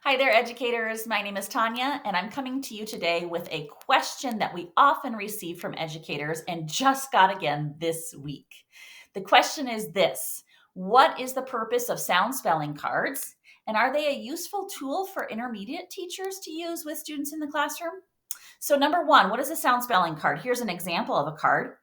Hi there, educators. My name is Tanya, and I'm coming to you today with a question that we often receive from educators and just got again this week. The question is this: what is the purpose of sound spelling cards? And are they a useful tool for intermediate teachers to use with students in the classroom? So, number one, what is a sound spelling card? Here's an example of a card.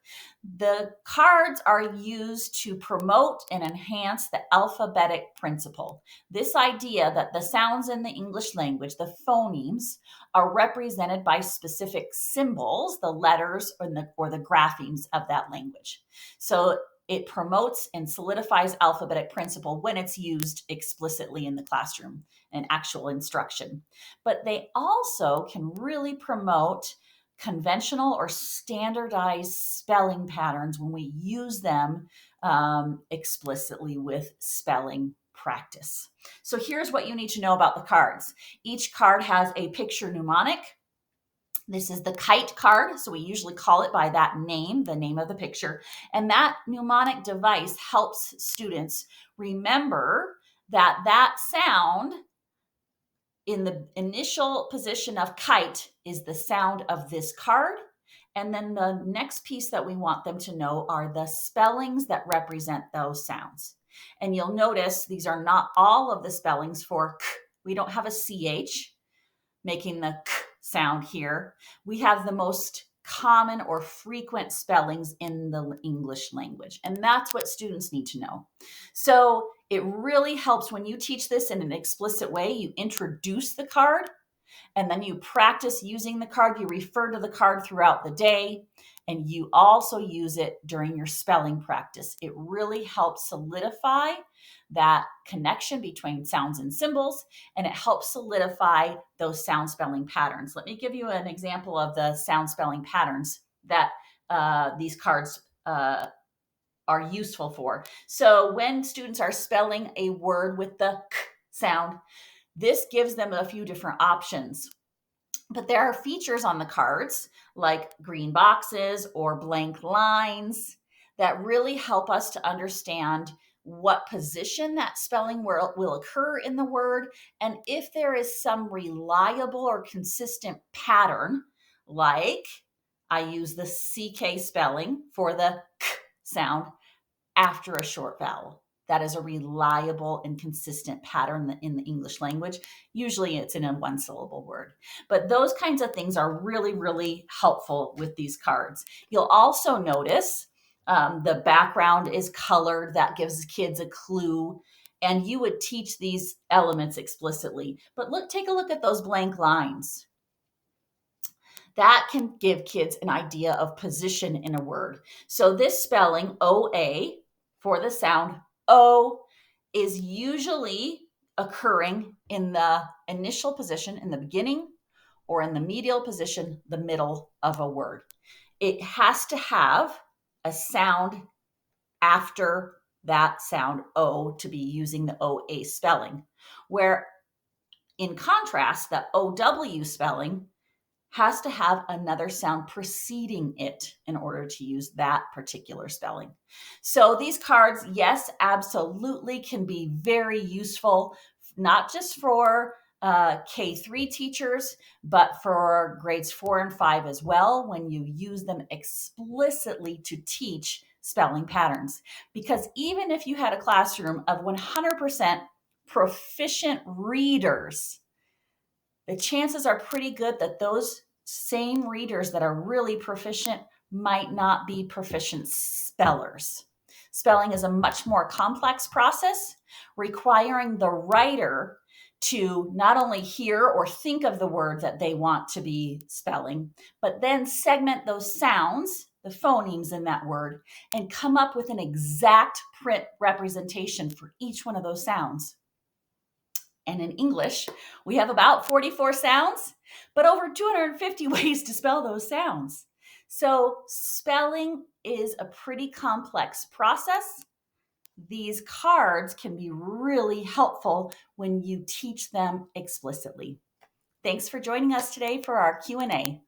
The cards are used to promote and enhance the alphabetic principle. This idea that the sounds in the English language, the phonemes, are represented by specific symbols, the letters or the graphemes of that language. So, it promotes and solidifies alphabetic principle when it's used explicitly in the classroom and actual instruction. But they also can really promote conventional or standardized spelling patterns when we use them explicitly with spelling practice. So here's what you need to know about the cards. Each card has a picture mnemonic. This is the kite card, so we usually call it by that name, the name of the picture. And that mnemonic device helps students remember that that sound in the initial position of kite is the sound of this card. And then the next piece that we want them to know are the spellings that represent those sounds. And you'll notice these are not all of the spellings for k. We don't have a CH making the k sound here. We have the most common or frequent spellings in the English language. And that's what students need to know. So it really helps when you teach this in an explicit way. You introduce the card and then you practice using the card. You refer to the card throughout the day, and you also use it during your spelling practice. It really helps solidify that connection between sounds and symbols, and it helps solidify those sound spelling patterns. Let me give you an example of the sound spelling patterns that these cards are useful for. So when students are spelling a word with the k sound, this gives them a few different options. But there are features on the cards like green boxes or blank lines that really help us to understand what position that spelling will occur in the word, and if there is some reliable or consistent pattern, like I use the CK spelling for the k sound after a short vowel. That is a reliable and consistent pattern in the English language. Usually it's in a one syllable word. But those kinds of things are really, really helpful with these cards. You'll also notice the background is colored. That gives kids a clue. And you would teach these elements explicitly. But take a look at those blank lines. That can give kids an idea of position in a word. So this spelling, OA, for the sound O, is usually occurring in the initial position in the beginning or in the medial position, the middle of a word. It has to have a sound after that sound O to be using the OA spelling. Where in contrast, the OW spelling has to have another sound preceding it in order to use that particular spelling. So these cards, yes, absolutely can be very useful, not just for K3 teachers, but for grades 4 and 5 as well, when you use them explicitly to teach spelling patterns. Because even if you had a classroom of 100% proficient readers, the chances are pretty good that those same readers that are really proficient might not be proficient spellers. Spelling is a much more complex process, requiring the writer to not only hear or think of the word that they want to be spelling, but then segment those sounds, the phonemes in that word, and come up with an exact print representation for each one of those sounds. And in English, we have about 44 sounds, but over 250 ways to spell those sounds. So spelling is a pretty complex process. These cards can be really helpful when you teach them explicitly. Thanks for joining us today for our Q&A.